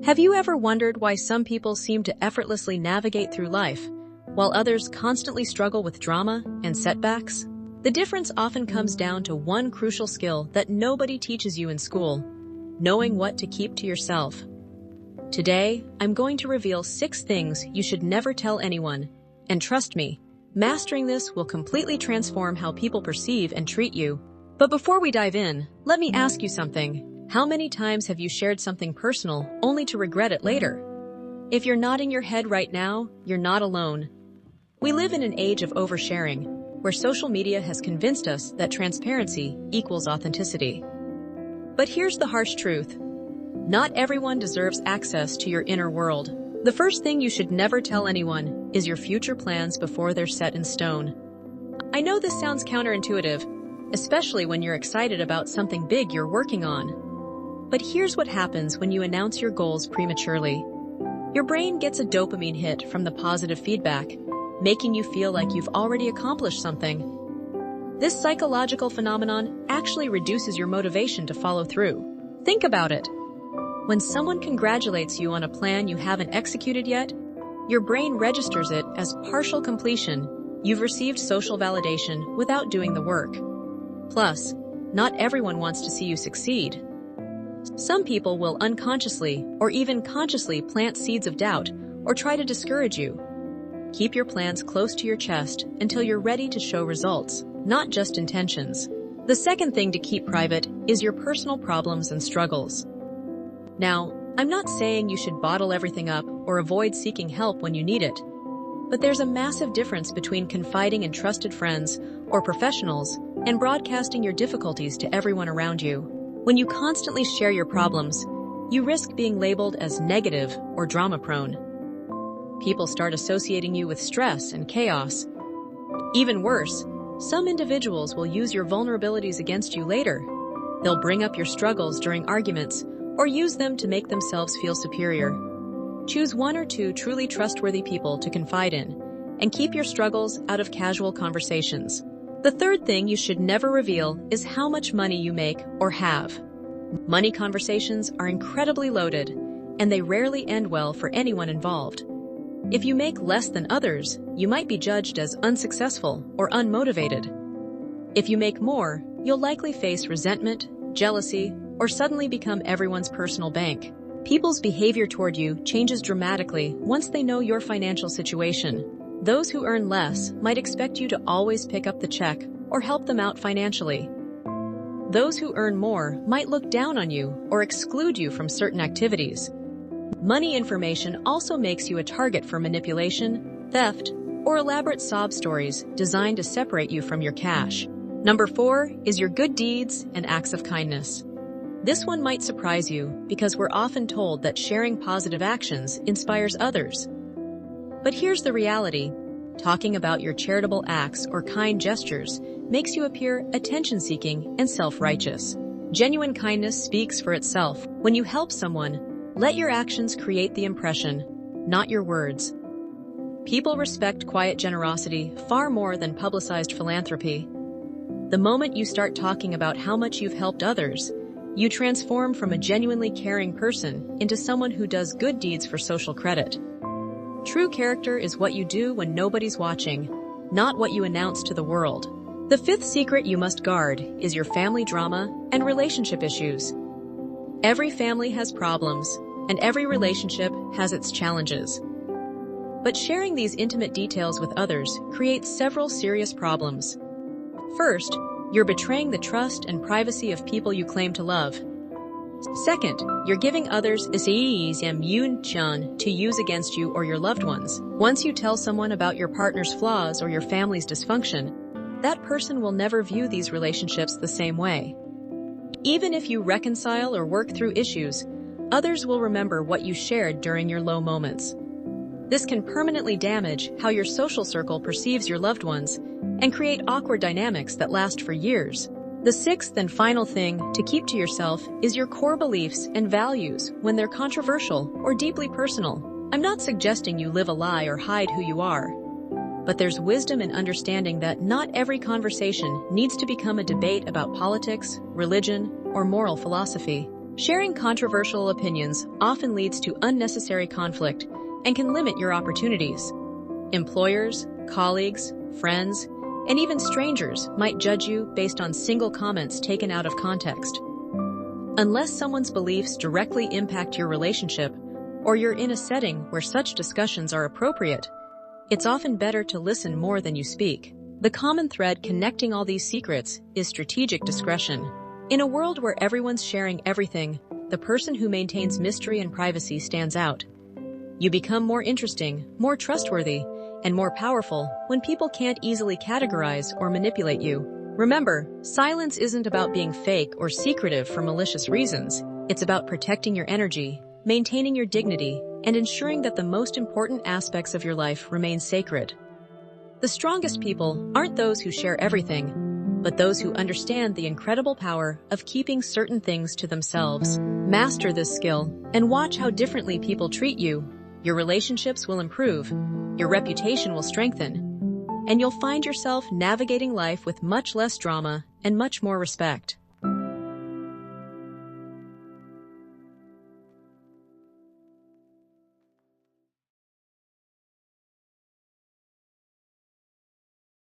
Have you ever wondered why some people seem to effortlessly navigate through life, while others constantly struggle with drama and setbacks? The difference often comes down to one crucial skill that nobody teaches you in school: knowing what to keep to yourself. Today, I'm going to reveal 6 things you should never tell anyone, and trust me, mastering this will completely transform how people perceive and treat you. But before we dive in, let me ask you something. How many times have you shared something personal only to regret it later? If you're nodding your head right now, you're not alone. We live in an age of oversharing, where social media has convinced us that transparency equals authenticity. But here's the harsh truth. Not everyone deserves access to your inner world. The first thing you should never tell anyone is your future plans before they're set in stone. I know this sounds counterintuitive, especially when you're excited about something big you're working on. But here's what happens when you announce your goals prematurely. Your brain gets a dopamine hit from the positive feedback, making you feel like you've already accomplished something. This psychological phenomenon actually reduces your motivation to follow through. Think about it. When someone congratulates you on a plan you haven't executed yet, your brain registers it as partial completion. You've received social validation without doing the work. Plus, not everyone wants to see you succeed. Some people will unconsciously or even consciously plant seeds of doubt or try to discourage you. Keep your plans close to your chest until you're ready to show results, not just intentions. The second thing to keep private is your personal problems and struggles. Now, I'm not saying you should bottle everything up or avoid seeking help when you need it. But there's a massive difference between confiding in trusted friends or professionals and broadcasting your difficulties to everyone around you. When you constantly share your problems, you risk being labeled as negative or drama-prone. People start associating you with stress and chaos. Even worse, some individuals will use your vulnerabilities against you later. They'll bring up your struggles during arguments or use them to make themselves feel superior. Choose 1 or 2 truly trustworthy people to confide in, and keep your struggles out of casual conversations. The third thing you should never reveal is how much money you make or have. Money conversations are incredibly loaded, and they rarely end well for anyone involved. If you make less than others, you might be judged as unsuccessful or unmotivated. If you make more, you'll likely face resentment, jealousy, or suddenly become everyone's personal bank. People's behavior toward you changes dramatically once they know your financial situation. Those who earn less might expect you to always pick up the check or help them out financially. Those who earn more might look down on you or exclude you from certain activities. Money information also makes you a target for manipulation, theft, or elaborate sob stories designed to separate you from your cash. Number 4 is your good deeds and acts of kindness. This one might surprise you because we're often told that sharing positive actions inspires others. But here's the reality. Talking about your charitable acts or kind gestures makes you appear attention-seeking and self-righteous. Genuine kindness speaks for itself. When you help someone, let your actions create the impression, not your words. People respect quiet generosity far more than publicized philanthropy. The moment you start talking about how much you've helped others, you transform from a genuinely caring person into someone who does good deeds for social credit. True character is what you do when nobody's watching, not what you announce to the world. The 5th secret you must guard is your family drama and relationship issues. Every family has problems, and every relationship has its challenges. But sharing these intimate details with others creates several serious problems. First, you're betraying the trust and privacy of people you claim to love. Second, you're giving others ammunition to use against you or your loved ones. Once you tell someone about your partner's flaws or your family's dysfunction, that person will never view these relationships the same way. Even if you reconcile or work through issues, others will remember what you shared during your low moments. This can permanently damage how your social circle perceives your loved ones and create awkward dynamics that last for years. The 6th and final thing to keep to yourself is your core beliefs and values when they're controversial or deeply personal. I'm not suggesting you live a lie or hide who you are, but there's wisdom in understanding that not every conversation needs to become a debate about politics, religion, or moral philosophy. Sharing controversial opinions often leads to unnecessary conflict and can limit your opportunities. Employers, colleagues, friends, and even strangers might judge you based on single comments taken out of context. Unless someone's beliefs directly impact your relationship, or you're in a setting where such discussions are appropriate, it's often better to listen more than you speak. The common thread connecting all these secrets is strategic discretion. In a world where everyone's sharing everything, the person who maintains mystery and privacy stands out. You become more interesting, more trustworthy, and more powerful when people can't easily categorize or manipulate you. Remember, silence isn't about being fake or secretive for malicious reasons. It's about protecting your energy, maintaining your dignity, and ensuring that the most important aspects of your life remain sacred. The strongest people aren't those who share everything, but those who understand the incredible power of keeping certain things to themselves. Master this skill and watch how differently people treat you. Your relationships will improve, your reputation will strengthen, and you'll find yourself navigating life with much less drama and much more respect.